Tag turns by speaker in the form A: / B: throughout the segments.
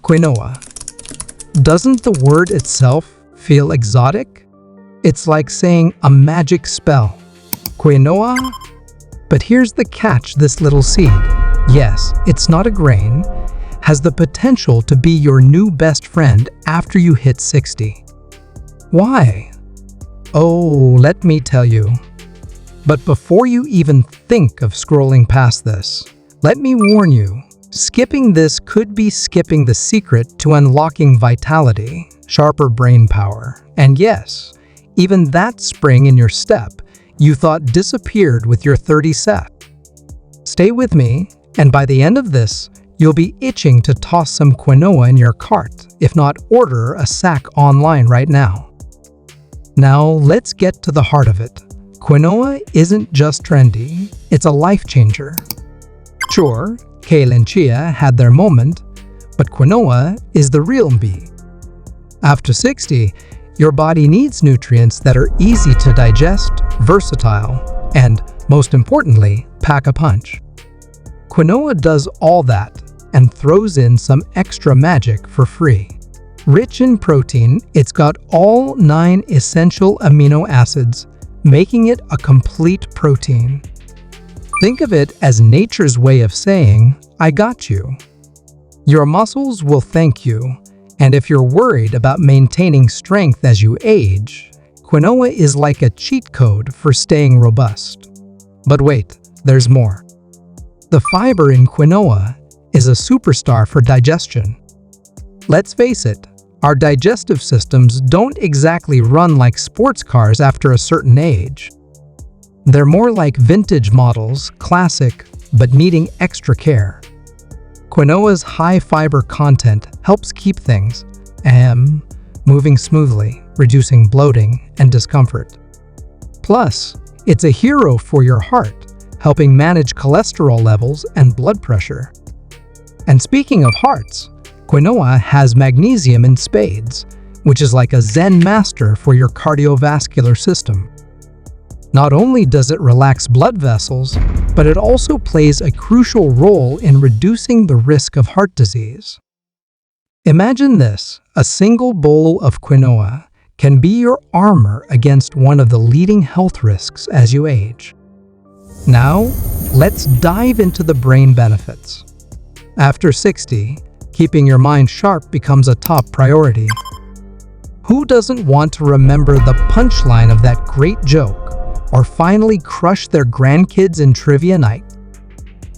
A: Quinoa. Doesn't the word itself feel exotic? It's like saying a magic spell. Quinoa? But here's the catch: this little seed, yes, it's not a grain, has the potential to be your new best friend after you hit 60. Why? Oh, let me tell you. But before you even think of scrolling past this, let me warn you, skipping this could be skipping the secret to unlocking vitality, sharper brain power, and yes, even that spring in your step you thought disappeared with your 30 set. Stay with me, and by the end of this, you'll be itching to toss some quinoa in your cart, if not order a sack online right now. Now, let's get to the heart of it. Quinoa isn't just trendy, it's a life changer. Sure, kale and chia had their moment, but quinoa is the real me. After 60, your body needs nutrients that are easy to digest, versatile, and, most importantly, pack a punch. Quinoa does all that and throws in some extra magic for free. Rich in protein, it's got all 9 essential amino acids, making it a complete protein. Think of it as nature's way of saying, I got you. Your muscles will thank you, and if you're worried about maintaining strength as you age, quinoa is like a cheat code for staying robust. But wait, there's more. The fiber in quinoa is a superstar for digestion. Let's face it, our digestive systems don't exactly run like sports cars after a certain age. They're more like vintage models, classic, but needing extra care. Quinoa's high fiber content helps keep things moving smoothly, reducing bloating and discomfort. Plus, it's a hero for your heart, helping manage cholesterol levels and blood pressure. And speaking of hearts, quinoa has magnesium in spades, which is like a Zen master for your cardiovascular system. Not only does it relax blood vessels, but it also plays a crucial role in reducing the risk of heart disease. Imagine this: a single bowl of quinoa can be your armor against one of the leading health risks as you age. Now, let's dive into the brain benefits. After 60, keeping your mind sharp becomes a top priority. Who doesn't want to remember the punchline of that great joke, or finally crush their grandkids in trivia night?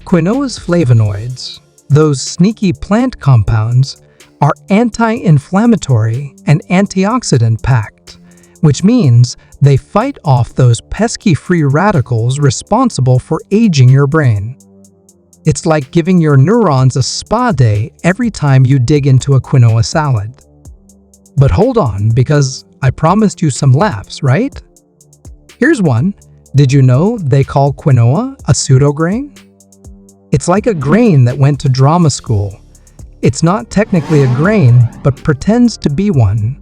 A: Quinoa's flavonoids, those sneaky plant compounds, are anti-inflammatory and antioxidant-packed, which means they fight off those pesky free radicals responsible for aging your brain. It's like giving your neurons a spa day every time you dig into a quinoa salad. But hold on, because I promised you some laughs, right? Here's one. Did you know they call quinoa a pseudograin? It's like a grain that went to drama school. It's not technically a grain, but pretends to be one.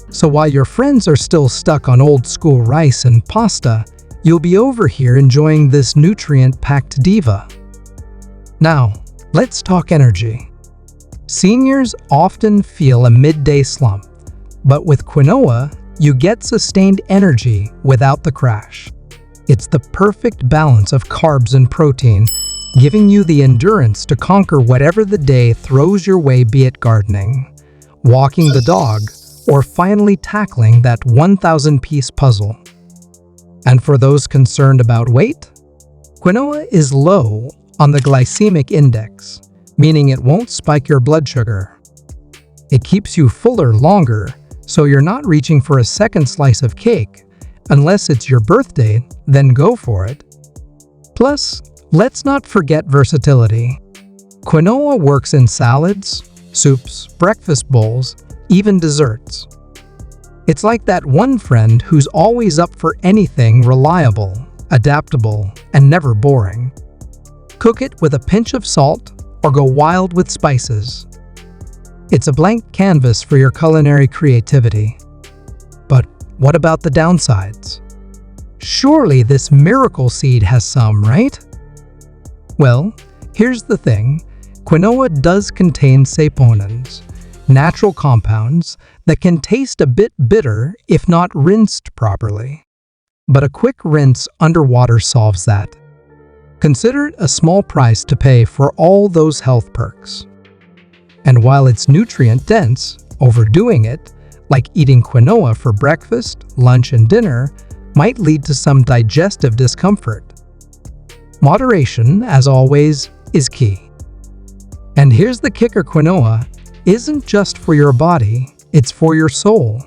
A: So while your friends are still stuck on old school rice and pasta, you'll be over here enjoying this nutrient-packed diva. Now, let's talk energy. Seniors often feel a midday slump, but with quinoa, you get sustained energy without the crash. It's the perfect balance of carbs and protein, giving you the endurance to conquer whatever the day throws your way, be it gardening, walking the dog, or finally tackling that 1,000-piece puzzle. And for those concerned about weight, quinoa is low on the glycemic index, meaning it won't spike your blood sugar. It keeps you fuller longer, so you're not reaching for a second slice of cake. Unless it's your birthday, then go for it. Plus, let's not forget versatility. Quinoa works in salads, soups, breakfast bowls, even desserts. It's like that one friend who's always up for anything reliable, adaptable, and never boring. Cook it with a pinch of salt or go wild with spices. It's a blank canvas for your culinary creativity. But what about the downsides? Surely this miracle seed has some, right? Well, here's the thing. Quinoa does contain saponins, natural compounds that can taste a bit bitter if not rinsed properly. But a quick rinse under water solves that. Consider it a small price to pay for all those health perks. And while it's nutrient-dense, overdoing it, like eating quinoa for breakfast, lunch, and dinner, might lead to some digestive discomfort. Moderation, as always, is key. And here's the kicker: quinoa isn't just for your body, it's for your soul.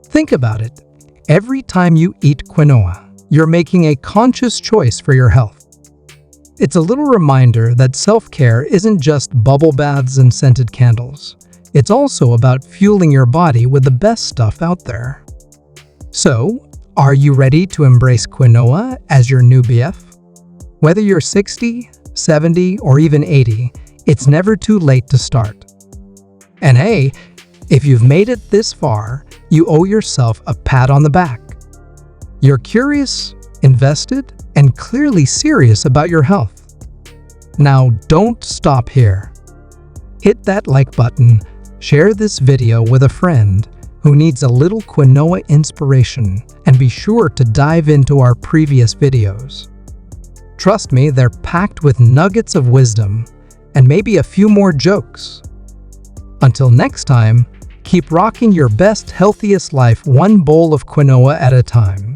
A: Think about it. Every time you eat quinoa, you're making a conscious choice for your health. It's a little reminder that self-care isn't just bubble baths and scented candles. It's also about fueling your body with the best stuff out there. So, are you ready to embrace quinoa as your new BF? Whether you're 60, 70, or even 80, it's never too late to start. And hey, if you've made it this far, you owe yourself a pat on the back. You're curious, invested, and clearly serious about your health. Now, don't stop here. Hit that like button, share this video with a friend who needs a little quinoa inspiration, and be sure to dive into our previous videos. Trust me, they're packed with nuggets of wisdom and maybe a few more jokes. Until next time, keep rocking your best, healthiest life one bowl of quinoa at a time.